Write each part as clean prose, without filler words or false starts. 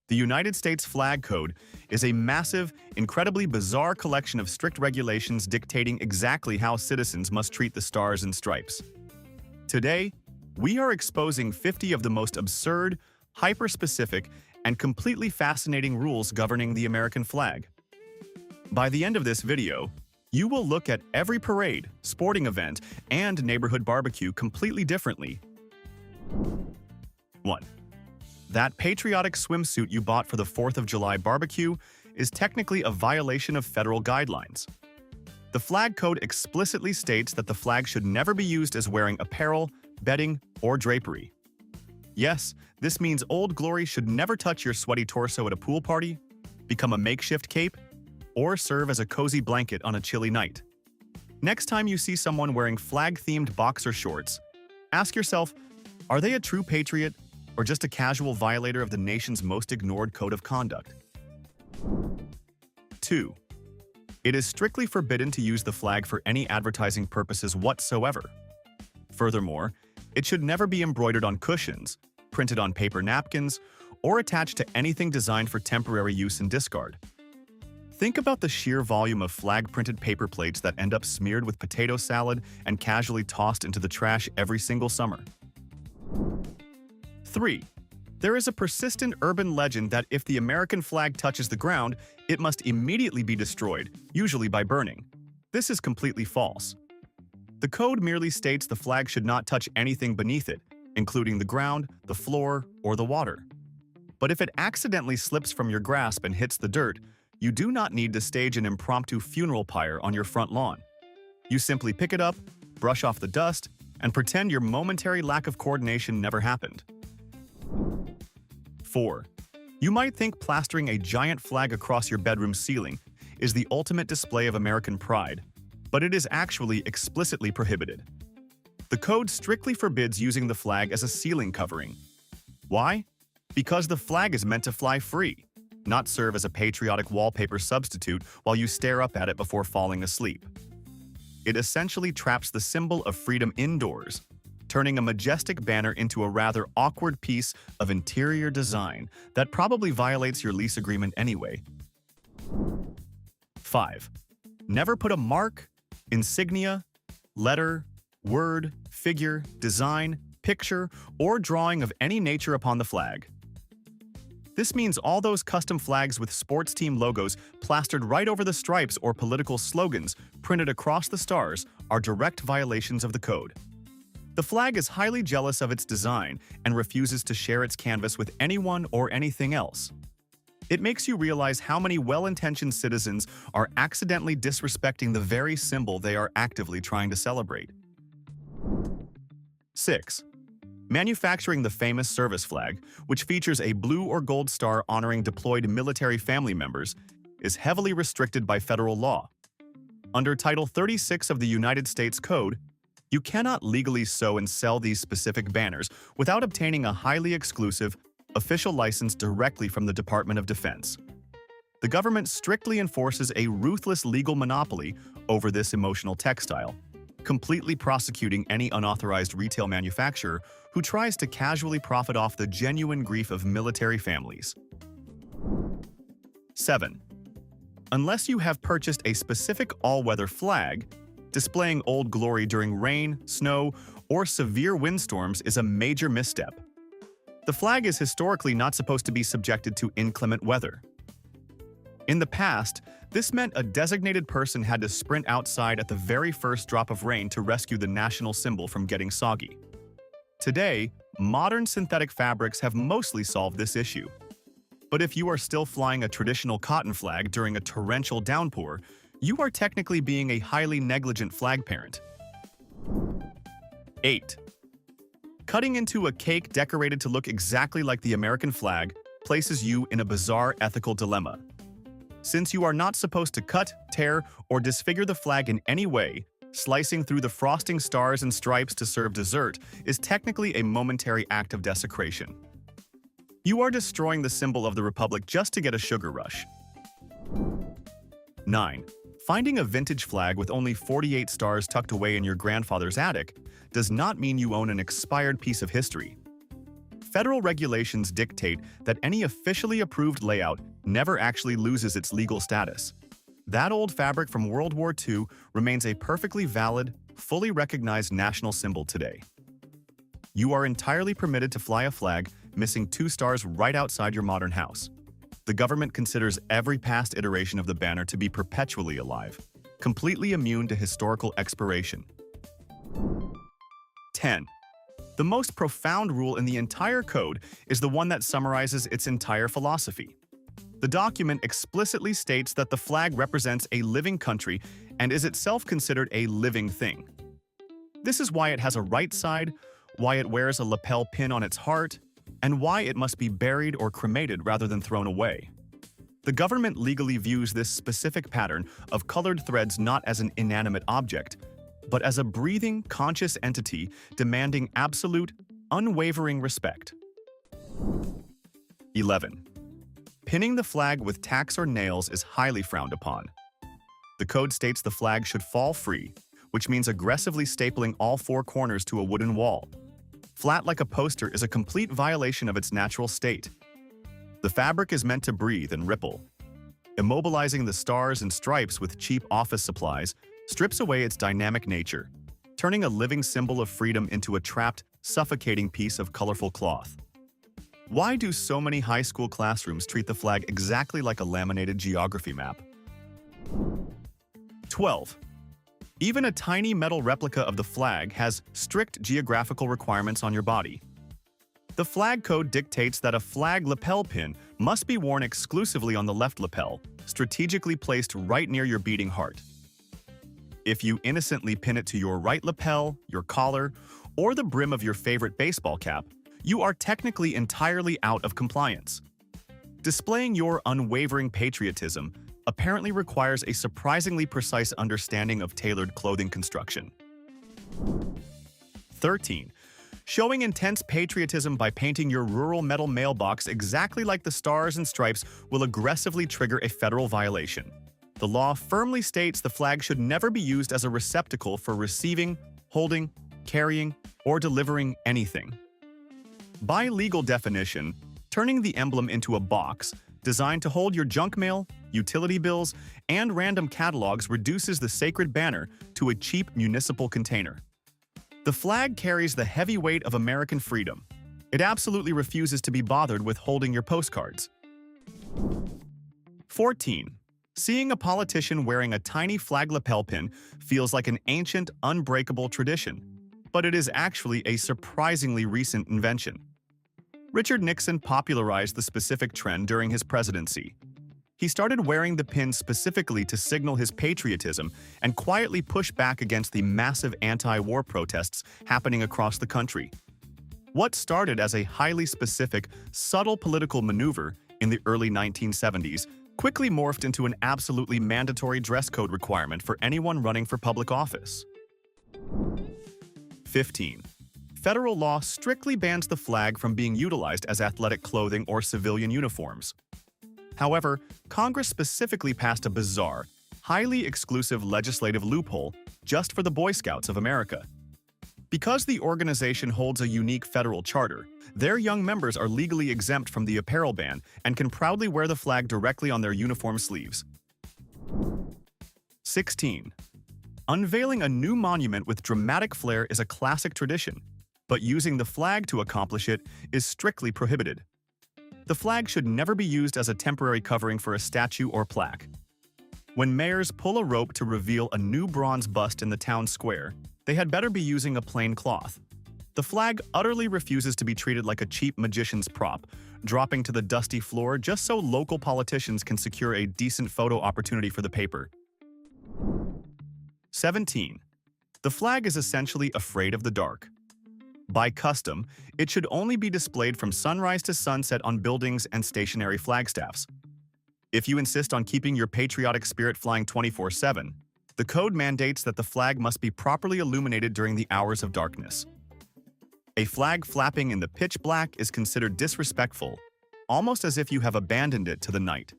The United States Flag Code is a massive, incredibly bizarre collection of strict regulations dictating exactly how citizens must treat the stars and stripes. Today, we are exposing 50 of the most absurd, hyper-specific, and completely fascinating rules governing the American flag. By the end of this video, you will look at every parade, sporting event, and neighborhood barbecue completely differently. 1. That patriotic swimsuit you bought for the 4th of July barbecue is technically a violation of federal guidelines. The flag code explicitly states that the flag should never be used as wearing apparel, bedding, or drapery. Yes, this means Old Glory should never touch your sweaty torso at a pool party, become a makeshift cape, or serve as a cozy blanket on a chilly night. Next time you see someone wearing flag-themed boxer shorts, ask yourself, are they a true patriot or just a casual violator of the nation's most ignored code of conduct? 2. It is strictly forbidden to use the flag for any advertising purposes whatsoever. Furthermore, it should never be embroidered on cushions, printed on paper napkins, or attached to anything designed for temporary use and discard. Think about the sheer volume of flag-printed paper plates that end up smeared with potato salad and casually tossed into the trash every single summer. 3. There is a persistent urban legend that if the American flag touches the ground, it must immediately be destroyed, usually by burning. This is completely false. The code merely states the flag should not touch anything beneath it, including the ground, the floor, or the water. But if it accidentally slips from your grasp and hits the dirt, you do not need to stage an impromptu funeral pyre on your front lawn. You simply pick it up, brush off the dust, and pretend your momentary lack of coordination never happened. 4. You might think plastering a giant flag across your bedroom ceiling is the ultimate display of American pride, but it is actually explicitly prohibited. The code strictly forbids using the flag as a ceiling covering. Why? Because the flag is meant to fly free, not serve as a patriotic wallpaper substitute while you stare up at it before falling asleep. It essentially traps the symbol of freedom indoors, turning a majestic banner into a rather awkward piece of interior design that probably violates your lease agreement anyway. 5. Never put a mark, insignia, letter, word, figure, design, picture, or drawing of any nature upon the flag. This means all those custom flags with sports team logos plastered right over the stripes or political slogans printed across the stars are direct violations of the code. The flag is highly jealous of its design and refuses to share its canvas with anyone or anything else. It makes you realize how many well-intentioned citizens are accidentally disrespecting the very symbol they are actively trying to celebrate. 6. Manufacturing the famous service flag, which features a blue or gold star honoring deployed military family members, is heavily restricted by federal law. Under Title 36 of the United States Code, you cannot legally sew and sell these specific banners without obtaining a highly exclusive, official license directly from the Department of Defense. The government strictly enforces a ruthless legal monopoly over this emotional textile, completely prosecuting any unauthorized retail manufacturer who tries to casually profit off the genuine grief of military families. 7. Unless you have purchased a specific all-weather flag, displaying Old Glory during rain, snow, or severe windstorms is a major misstep. The flag is historically not supposed to be subjected to inclement weather. In the past, this meant a designated person had to sprint outside at the very first drop of rain to rescue the national symbol from getting soggy. Today, modern synthetic fabrics have mostly solved this issue. But if you are still flying a traditional cotton flag during a torrential downpour, you are technically being a highly negligent flag parent. 8. Cutting into a cake decorated to look exactly like the American flag places you in a bizarre ethical dilemma. Since you are not supposed to cut, tear, or disfigure the flag in any way, slicing through the frosting stars and stripes to serve dessert is technically a momentary act of desecration. You are destroying the symbol of the Republic just to get a sugar rush. 9. Finding a vintage flag with only 48 stars tucked away in your grandfather's attic does not mean you own an expired piece of history. Federal regulations dictate that any officially approved layout never actually loses its legal status. That old fabric from World War II remains a perfectly valid, fully recognized national symbol today. You are entirely permitted to fly a flag missing 2 stars right outside your modern house. The government considers every past iteration of the banner to be perpetually alive, completely immune to historical expiration. 10. The most profound rule in the entire code is the one that summarizes its entire philosophy. The document explicitly states that the flag represents a living country and is itself considered a living thing. This is why it has a right side, why it wears a lapel pin on its heart, and why it must be buried or cremated rather than thrown away. The government legally views this specific pattern of colored threads not as an inanimate object, but as a breathing, conscious entity demanding absolute, unwavering respect. 11. Pinning the flag with tacks or nails is highly frowned upon. The code states the flag should fall free, which means aggressively stapling all 4 corners to a wooden wall. Flat like a poster is a complete violation of its natural state. The fabric is meant to breathe and ripple. Immobilizing the stars and stripes with cheap office supplies strips away its dynamic nature, turning a living symbol of freedom into a trapped, suffocating piece of colorful cloth. Why do so many high school classrooms treat the flag exactly like a laminated geography map? 12. Even a tiny metal replica of the flag has strict geographical requirements on your body. The flag code dictates that a flag lapel pin must be worn exclusively on the left lapel, strategically placed right near your beating heart. If you innocently pin it to your right lapel, your collar, or the brim of your favorite baseball cap, you are technically entirely out of compliance. Displaying your unwavering patriotism apparently requires a surprisingly precise understanding of tailored clothing construction. 13. Showing intense patriotism by painting your rural metal mailbox exactly like the stars and stripes will aggressively trigger a federal violation. The law firmly states the flag should never be used as a receptacle for receiving, holding, carrying, or delivering anything. By legal definition, turning the emblem into a box designed to hold your junk mail, utility bills, and random catalogs reduces the sacred banner to a cheap municipal container. The flag carries the heavy weight of American freedom. It absolutely refuses to be bothered with holding your postcards. 14. Seeing a politician wearing a tiny flag lapel pin feels like an ancient, unbreakable tradition, but it is actually a surprisingly recent invention. Richard Nixon popularized the specific trend during his presidency. He started wearing the pin specifically to signal his patriotism and quietly push back against the massive anti-war protests happening across the country. What started as a highly specific, subtle political maneuver in the early 1970s quickly morphed into an absolutely mandatory dress code requirement for anyone running for public office. 15. Federal law strictly bans the flag from being utilized as athletic clothing or civilian uniforms. However, Congress specifically passed a bizarre, highly exclusive legislative loophole just for the Boy Scouts of America. Because the organization holds a unique federal charter, their young members are legally exempt from the apparel ban and can proudly wear the flag directly on their uniform sleeves. 16. Unveiling a new monument with dramatic flair is a classic tradition, but using the flag to accomplish it is strictly prohibited. The flag should never be used as a temporary covering for a statue or plaque. When mayors pull a rope to reveal a new bronze bust in the town square, they had better be using a plain cloth. The flag utterly refuses to be treated like a cheap magician's prop, dropping to the dusty floor just so local politicians can secure a decent photo opportunity for the paper. 17. The flag is essentially afraid of the dark. By custom, it should only be displayed from sunrise to sunset on buildings and stationary flagstaffs. If you insist on keeping your patriotic spirit flying 24/7, the code mandates that the flag must be properly illuminated during the hours of darkness. A flag flapping in the pitch black is considered disrespectful, almost as if you have abandoned it to the night.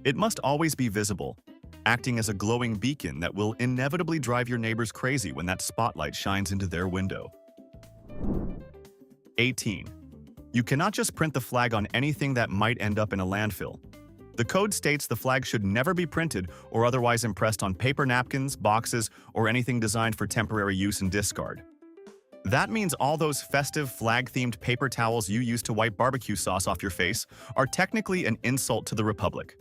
It must always be visible, acting as a glowing beacon that will inevitably drive your neighbors crazy when that spotlight shines into their window. 18. You cannot just print the flag on anything that might end up in a landfill. The code states the flag should never be printed or otherwise impressed on paper napkins, boxes, or anything designed for temporary use and discard. That means all those festive flag-themed paper towels you use to wipe barbecue sauce off your face are technically an insult to the Republic.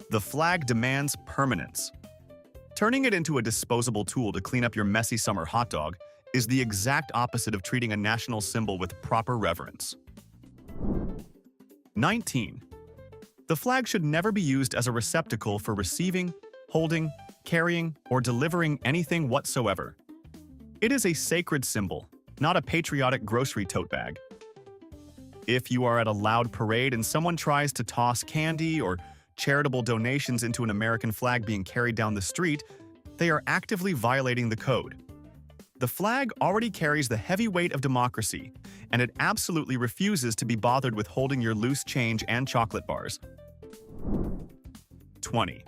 The flag demands permanence. Turning it into a disposable tool to clean up your messy summer hot dog is the exact opposite of treating a national symbol with proper reverence. 19. The flag should never be used as a receptacle for receiving, holding, carrying, or delivering anything whatsoever. It is a sacred symbol, not a patriotic grocery tote bag. If you are at a loud parade and someone tries to toss candy or charitable donations into an American flag being carried down the street, they are actively violating the code. The flag already carries the heavy weight of democracy, and it absolutely refuses to be bothered with holding your loose change and chocolate bars. 20.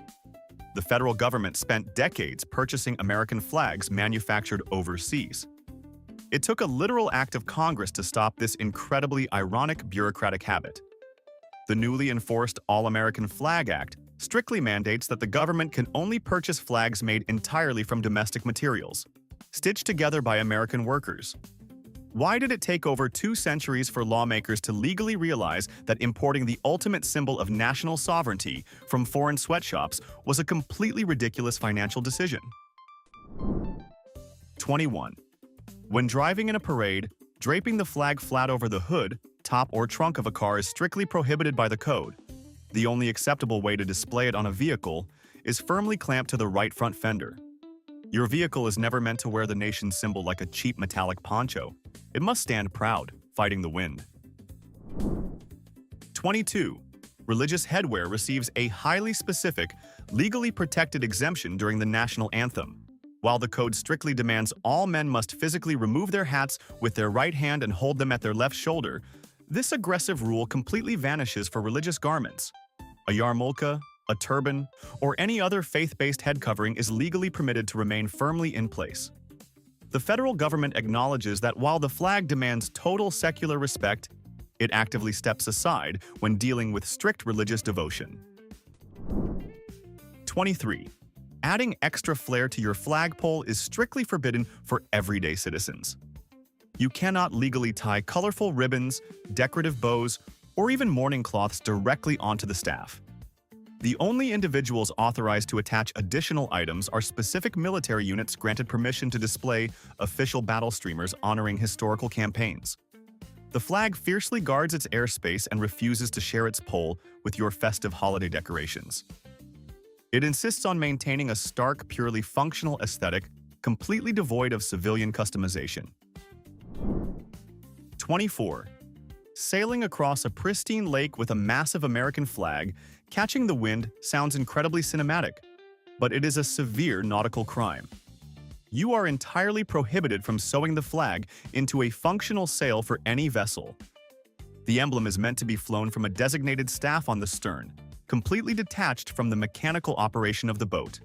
The federal government spent decades purchasing American flags manufactured overseas. It took a literal act of Congress to stop this incredibly ironic bureaucratic habit. The newly enforced All-American Flag Act strictly mandates that the government can only purchase flags made entirely from domestic materials, stitched together by American workers. Why did it take over 2 centuries for lawmakers to legally realize that importing the ultimate symbol of national sovereignty from foreign sweatshops was a completely ridiculous financial decision? 21. When driving in a parade, draping the flag flat over the hood, top, or trunk of a car is strictly prohibited by the code. The only acceptable way to display it on a vehicle is firmly clamped to the right front fender. Your vehicle is never meant to wear the nation's symbol like a cheap metallic poncho. It must stand proud, fighting the wind. 22. Religious headwear receives a highly specific, legally protected exemption during the national anthem. While the code strictly demands all men must physically remove their hats with their right hand and hold them at their left shoulder, this aggressive rule completely vanishes for religious garments. A yarmulke, a turban, or any other faith-based head covering is legally permitted to remain firmly in place. The federal government acknowledges that while the flag demands total secular respect, it actively steps aside when dealing with strict religious devotion. 23. Adding extra flair to your flagpole is strictly forbidden for everyday citizens. You cannot legally tie colorful ribbons, decorative bows, or even mourning cloths directly onto the staff. The only individuals authorized to attach additional items are specific military units granted permission to display official battle streamers honoring historical campaigns. The flag fiercely guards its airspace and refuses to share its pole with your festive holiday decorations. It insists on maintaining a stark, purely functional aesthetic, completely devoid of civilian customization. 24. Sailing across a pristine lake with a massive American flag, catching the wind sounds incredibly cinematic, but it is a severe nautical crime. You are entirely prohibited from sewing the flag into a functional sail for any vessel. The emblem is meant to be flown from a designated staff on the stern, completely detached from the mechanical operation of the boat.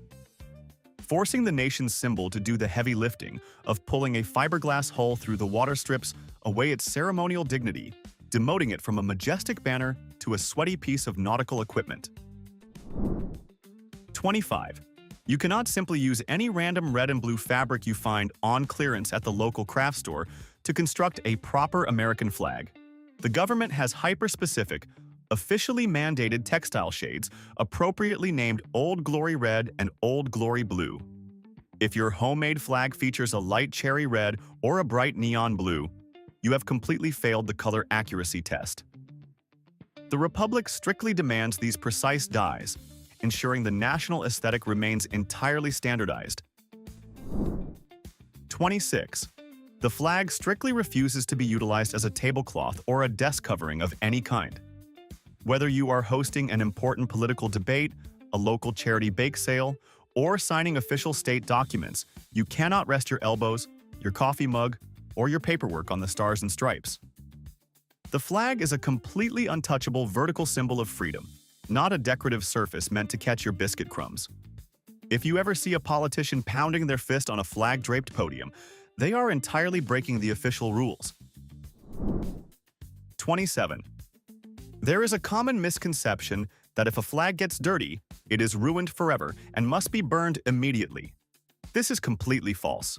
Forcing the nation's symbol to do the heavy lifting of pulling a fiberglass hull through the water strips away its ceremonial dignity, demoting it from a majestic banner to a sweaty piece of nautical equipment. 25. You cannot simply use any random red and blue fabric you find on clearance at the local craft store to construct a proper American flag. The government has hyperspecific, officially mandated textile shades appropriately named Old Glory Red and Old Glory Blue. If your homemade flag features a light cherry red or a bright neon blue, you have completely failed the color accuracy test. The Republic strictly demands these precise dyes, ensuring the national aesthetic remains entirely standardized. 26. The flag strictly refuses to be utilized as a tablecloth or a desk covering of any kind. Whether you are hosting an important political debate, a local charity bake sale, or signing official state documents, you cannot rest your elbows, your coffee mug, or your paperwork on the stars and stripes. The flag is a completely untouchable vertical symbol of freedom, not a decorative surface meant to catch your biscuit crumbs. If you ever see a politician pounding their fist on a flag-draped podium, they are entirely breaking the official rules. 27. There is a common misconception that if a flag gets dirty, it is ruined forever and must be burned immediately. This is completely false.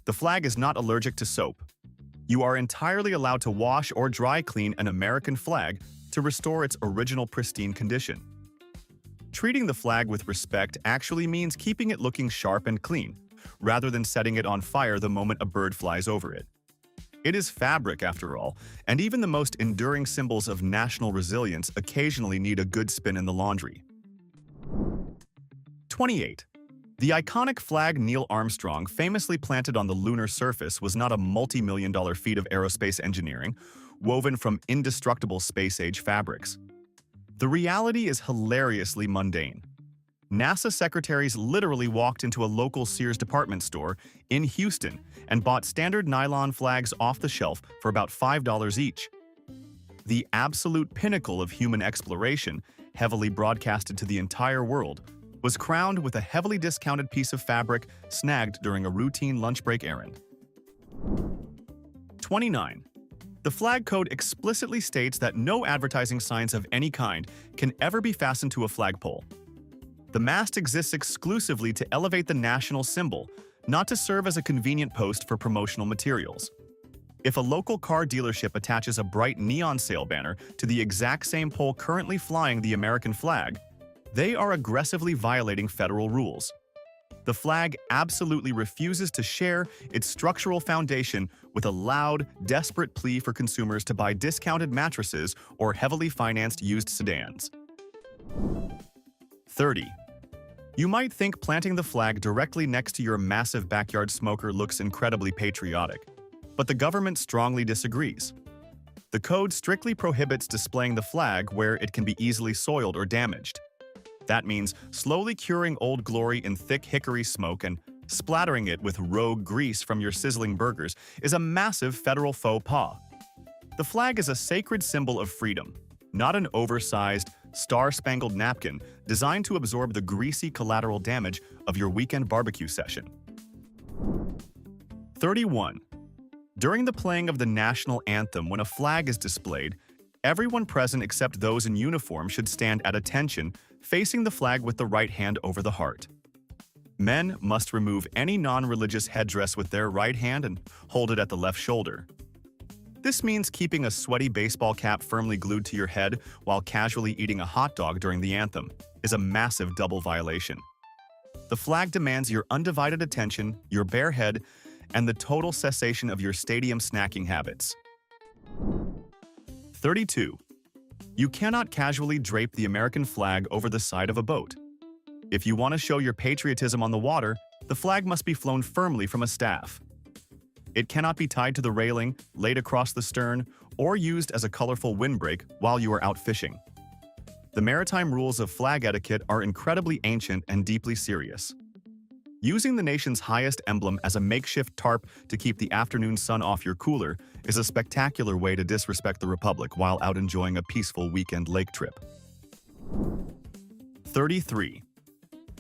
The flag is not allergic to soap. You are entirely allowed to wash or dry clean an American flag to restore its original pristine condition. Treating the flag with respect actually means keeping it looking sharp and clean, rather than setting it on fire the moment a bird flies over it. It is fabric, after all, and even the most enduring symbols of national resilience occasionally need a good spin in the laundry. 28. The iconic flag Neil Armstrong famously planted on the lunar surface was not a multi-million-dollar feat of aerospace engineering, woven from indestructible space-age fabrics. The reality is hilariously mundane. NASA secretaries literally walked into a local Sears department store in Houston and bought standard nylon flags off the shelf for about $5 each. The absolute pinnacle of human exploration, heavily broadcasted to the entire world, was crowned with a heavily discounted piece of fabric snagged during a routine lunch break errand. 29. The flag code explicitly states that no advertising signs of any kind can ever be fastened to a flagpole. The mast exists exclusively to elevate the national symbol, not to serve as a convenient post for promotional materials. If a local car dealership attaches a bright neon sale banner to the exact same pole currently flying the American flag, they are aggressively violating federal rules. The flag absolutely refuses to share its structural foundation with a loud, desperate plea for consumers to buy discounted mattresses or heavily financed used sedans. 30. You might think planting the flag directly next to your massive backyard smoker looks incredibly patriotic, but the government strongly disagrees. The code strictly prohibits displaying the flag where it can be easily soiled or damaged. That means slowly curing Old Glory in thick hickory smoke and splattering it with rogue grease from your sizzling burgers is a massive federal faux pas. The flag is a sacred symbol of freedom, not an oversized, star-spangled napkin designed to absorb the greasy collateral damage of your weekend barbecue session. 31. During the playing of the national anthem, when a flag is displayed, everyone present except those in uniform should stand at attention, facing the flag with the right hand over the heart. Men must remove any non-religious headdress with their right hand and hold it at the left shoulder. This means keeping a sweaty baseball cap firmly glued to your head while casually eating a hot dog during the anthem is a massive double violation. The flag demands your undivided attention, your bare head, and the total cessation of your stadium snacking habits. 32. You cannot casually drape the American flag over the side of a boat. If you want to show your patriotism on the water, the flag must be flown firmly from a staff. It cannot be tied to the railing, laid across the stern, or used as a colorful windbreak while you are out fishing. The maritime rules of flag etiquette are incredibly ancient and deeply serious. Using the nation's highest emblem as a makeshift tarp to keep the afternoon sun off your cooler is a spectacular way to disrespect the Republic while out enjoying a peaceful weekend lake trip. 33.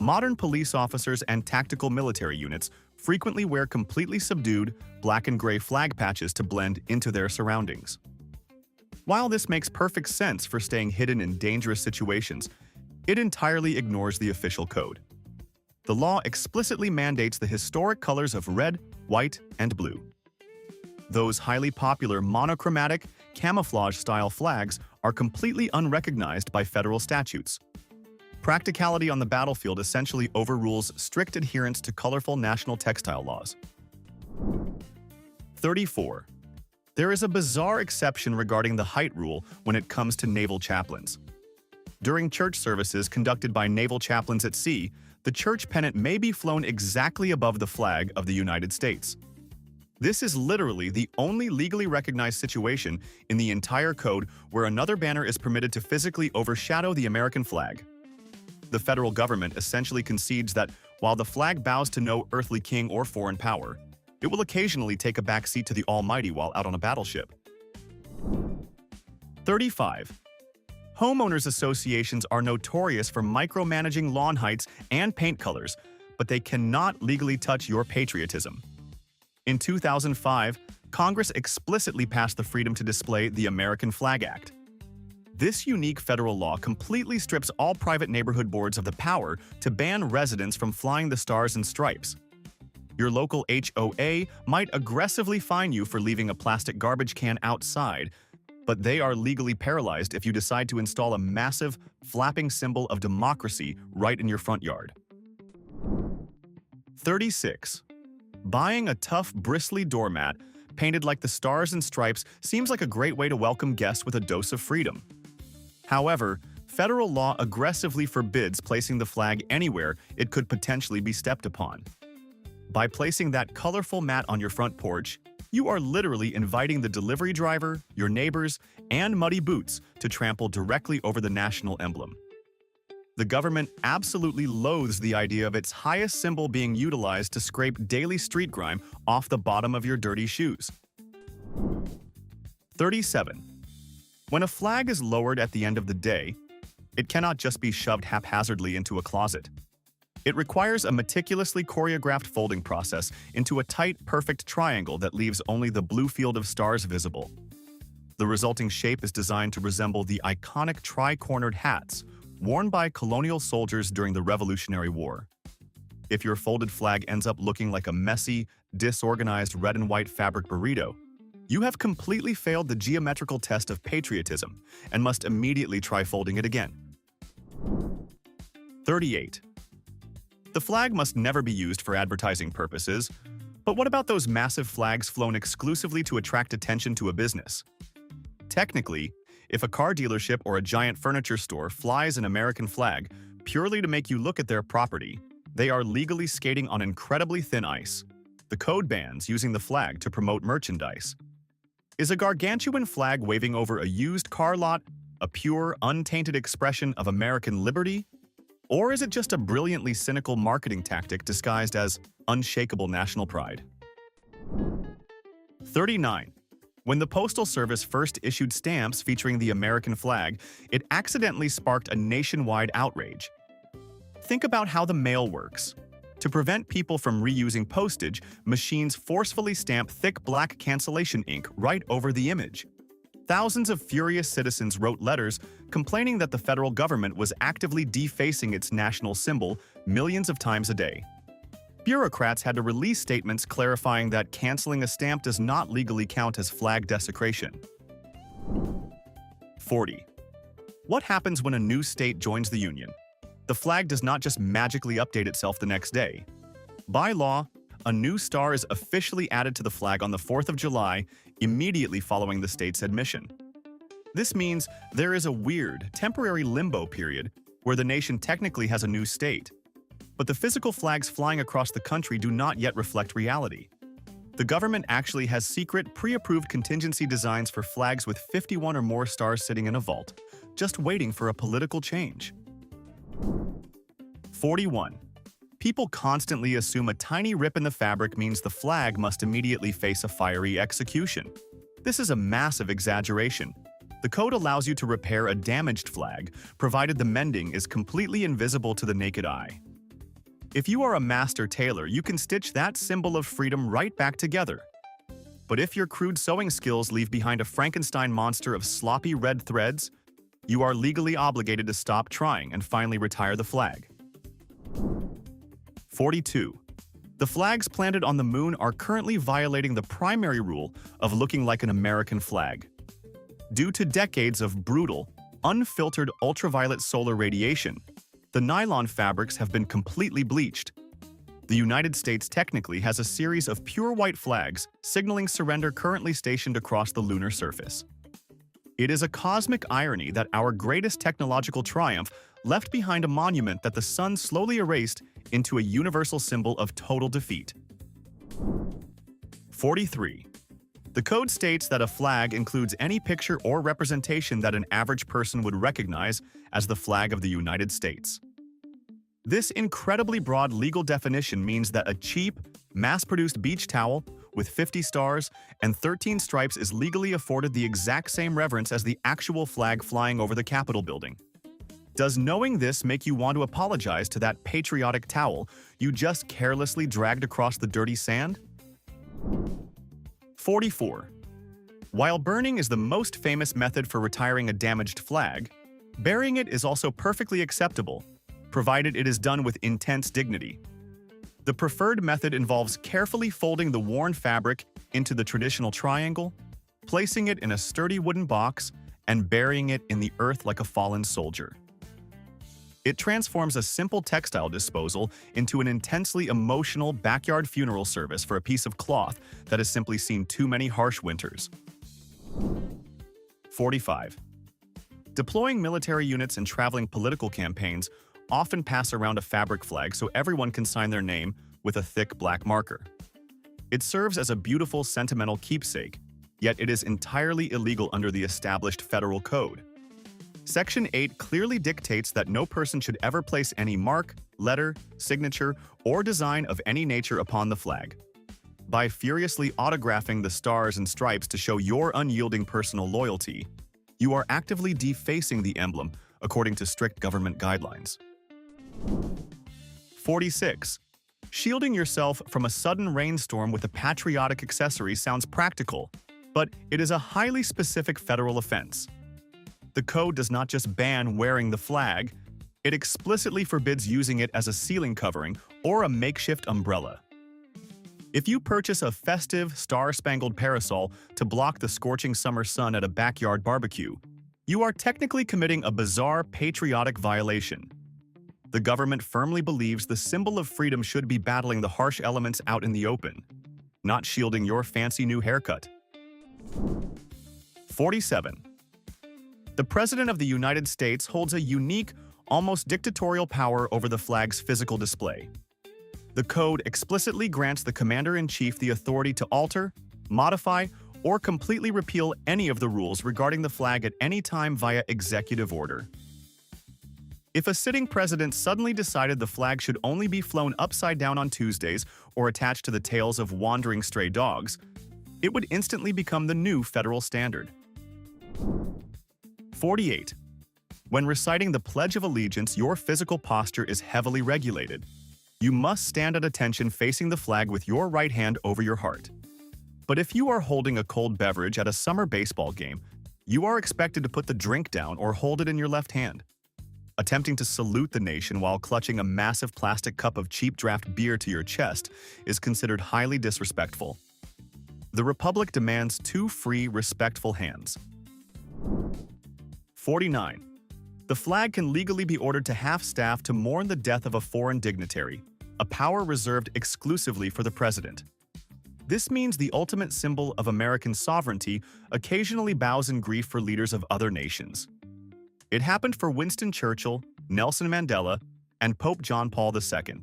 Modern police officers and tactical military units frequently wear completely subdued, black and gray flag patches to blend into their surroundings. While this makes perfect sense for staying hidden in dangerous situations, it entirely ignores the official code. The law explicitly mandates the historic colors of red, white, and blue. Those highly popular monochromatic, camouflage-style flags are completely unrecognized by federal statutes. Practicality on the battlefield essentially overrules strict adherence to colorful national textile laws. 34. There is a bizarre exception regarding the height rule when it comes to naval chaplains. During church services conducted by naval chaplains at sea, the church pennant may be flown exactly above the flag of the United States. This is literally the only legally recognized situation in the entire code where another banner is permitted to physically overshadow the American flag. The federal government essentially concedes that while the flag bows to no earthly king or foreign power, it will occasionally take a backseat to the Almighty while out on a battleship. 35. Homeowners associations are notorious for micromanaging lawn heights and paint colors, but they cannot legally touch your patriotism. In 2005, Congress explicitly passed the Freedom to Display the American Flag Act. This unique federal law completely strips all private neighborhood boards of the power to ban residents from flying the stars and stripes. Your local HOA might aggressively fine you for leaving a plastic garbage can outside, but they are legally paralyzed if you decide to install a massive, flapping symbol of democracy right in your front yard. 36. Buying a tough, bristly doormat painted like the stars and stripes seems like a great way to welcome guests with a dose of freedom. However, federal law aggressively forbids placing the flag anywhere it could potentially be stepped upon. By placing that colorful mat on your front porch, you are literally inviting the delivery driver, your neighbors, and muddy boots to trample directly over the national emblem. The government absolutely loathes the idea of its highest symbol being utilized to scrape daily street grime off the bottom of your dirty shoes. 37. When a flag is lowered at the end of the day, it cannot just be shoved haphazardly into a closet. It requires a meticulously choreographed folding process into a tight, perfect triangle that leaves only the blue field of stars visible. The resulting shape is designed to resemble the iconic tri-cornered hats worn by colonial soldiers during the Revolutionary War. If your folded flag ends up looking like a messy, disorganized red and white fabric burrito, you have completely failed the geometrical test of patriotism and must immediately try folding it again. 38. The flag must never be used for advertising purposes, but what about those massive flags flown exclusively to attract attention to a business? Technically, if a car dealership or a giant furniture store flies an American flag purely to make you look at their property, they are legally skating on incredibly thin ice. The code bans using the flag to promote merchandise. Is a gargantuan flag waving over a used car lot a pure, untainted expression of American liberty? Or is it just a brilliantly cynical marketing tactic disguised as unshakable national pride? 39. When the Postal Service first issued stamps featuring the American flag, it accidentally sparked a nationwide outrage. Think about how the mail works. To prevent people from reusing postage, machines forcefully stamp thick black cancellation ink right over the image. Thousands of furious citizens wrote letters complaining that the federal government was actively defacing its national symbol millions of times a day. Bureaucrats had to release statements clarifying that canceling a stamp does not legally count as flag desecration. 40. What happens when a new state joins the Union? The flag does not just magically update itself the next day. By law, a new star is officially added to the flag on the 4th of July, immediately following the state's admission. This means there is a weird, temporary limbo period where the nation technically has a new state, but the physical flags flying across the country do not yet reflect reality. The government actually has secret, pre-approved contingency designs for flags with 51 or more stars sitting in a vault, just waiting for a political change. 41. People constantly assume a tiny rip in the fabric means the flag must immediately face a fiery execution. This is a massive exaggeration. The code allows you to repair a damaged flag, provided the mending is completely invisible to the naked eye. If you are a master tailor, you can stitch that symbol of freedom right back together. But if your crude sewing skills leave behind a Frankenstein monster of sloppy red threads, you are legally obligated to stop trying and finally retire the flag. 42. The flags planted on the moon are currently violating the primary rule of looking like an American flag. Due to decades of brutal, unfiltered ultraviolet solar radiation, the nylon fabrics have been completely bleached. The United States technically has a series of pure white flags signaling surrender currently stationed across the lunar surface. It is a cosmic irony that our greatest technological triumph left behind a monument that the sun slowly erased into a universal symbol of total defeat. 43. The code states that a flag includes any picture or representation that an average person would recognize as the flag of the United States. This incredibly broad legal definition means that a cheap, mass-produced beach towel with 50 stars and 13 stripes is legally afforded the exact same reverence as the actual flag flying over the Capitol building. Does knowing this make you want to apologize to that patriotic towel you just carelessly dragged across the dirty sand? 44. While burning is the most famous method for retiring a damaged flag, burying it is also perfectly acceptable, provided it is done with intense dignity. The preferred method involves carefully folding the worn fabric into the traditional triangle, placing it in a sturdy wooden box, and burying it in the earth like a fallen soldier. It transforms a simple textile disposal into an intensely emotional backyard funeral service for a piece of cloth that has simply seen too many harsh winters. 45. Deploying military units and traveling political campaigns often pass around a fabric flag so everyone can sign their name with a thick black marker. It serves as a beautiful, sentimental keepsake, yet it is entirely illegal under the established federal code. Section 8 clearly dictates that no person should ever place any mark, letter, signature, or design of any nature upon the flag. By furiously autographing the stars and stripes to show your unyielding personal loyalty, you are actively defacing the emblem according to strict government guidelines. 46. Shielding yourself from a sudden rainstorm with a patriotic accessory sounds practical, but it is a highly specific federal offense. The code does not just ban wearing the flag, it explicitly forbids using it as a ceiling covering or a makeshift umbrella. If you purchase a festive, star-spangled parasol to block the scorching summer sun at a backyard barbecue, you are technically committing a bizarre patriotic violation. The government firmly believes the symbol of freedom should be battling the harsh elements out in the open, not shielding your fancy new haircut. 47. The President of the United States holds a unique, almost dictatorial power over the flag's physical display. The code explicitly grants the Commander-in-Chief the authority to alter, modify, or completely repeal any of the rules regarding the flag at any time via executive order. If a sitting president suddenly decided the flag should only be flown upside down on Tuesdays or attached to the tails of wandering stray dogs, it would instantly become the new federal standard. 48. When reciting the Pledge of Allegiance, your physical posture is heavily regulated. You must stand at attention facing the flag with your right hand over your heart. But if you are holding a cold beverage at a summer baseball game, you are expected to put the drink down or hold it in your left hand. Attempting to salute the nation while clutching a massive plastic cup of cheap draft beer to your chest is considered highly disrespectful. The Republic demands 2 free, respectful hands. 49. The flag can legally be ordered to half-staff to mourn the death of a foreign dignitary, a power reserved exclusively for the president. This means the ultimate symbol of American sovereignty occasionally bows in grief for leaders of other nations. It happened for Winston Churchill, Nelson Mandela, and Pope John Paul II.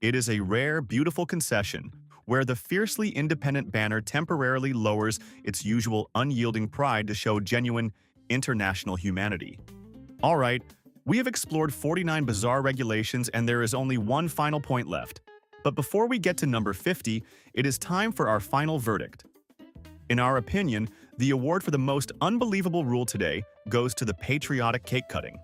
It is a rare, beautiful concession where the fiercely independent banner temporarily lowers its usual unyielding pride to show genuine international humanity. All right, we have explored 49 bizarre regulations and there is only one final point left. But before we get to number 50, it is time for our final verdict. In our opinion, the award for the most unbelievable rule today goes to the patriotic cake cutting.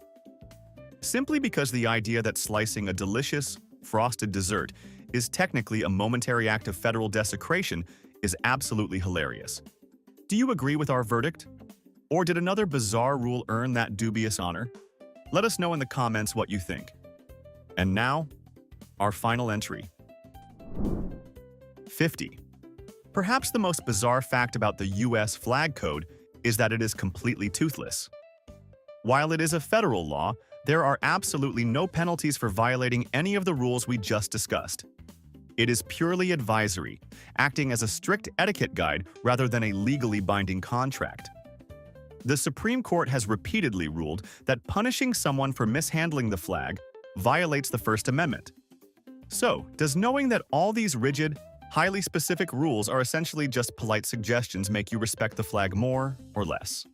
Simply because the idea that slicing a delicious, frosted dessert is technically a momentary act of federal desecration is absolutely hilarious. Do you agree with our verdict? Or did another bizarre rule earn that dubious honor? Let us know in the comments what you think. And now, our final entry. 50. Perhaps the most bizarre fact about the US flag code is that it is completely toothless. While it is a federal law, there are absolutely no penalties for violating any of the rules we just discussed. It is purely advisory, acting as a strict etiquette guide rather than a legally binding contract. The Supreme Court has repeatedly ruled that punishing someone for mishandling the flag violates the First Amendment. So, does knowing that all these rigid, highly specific rules are essentially just polite suggestions make you respect the flag more or less?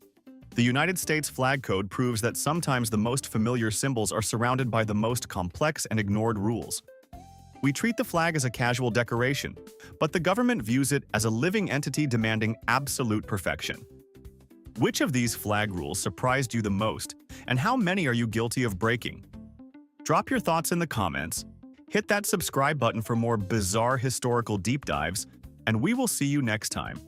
The United States flag code proves that sometimes the most familiar symbols are surrounded by the most complex and ignored rules. We treat the flag as a casual decoration, but the government views it as a living entity demanding absolute perfection. Which of these flag rules surprised you the most, and how many are you guilty of breaking? Drop your thoughts in the comments, hit that subscribe button for more bizarre historical deep dives, and we will see you next time.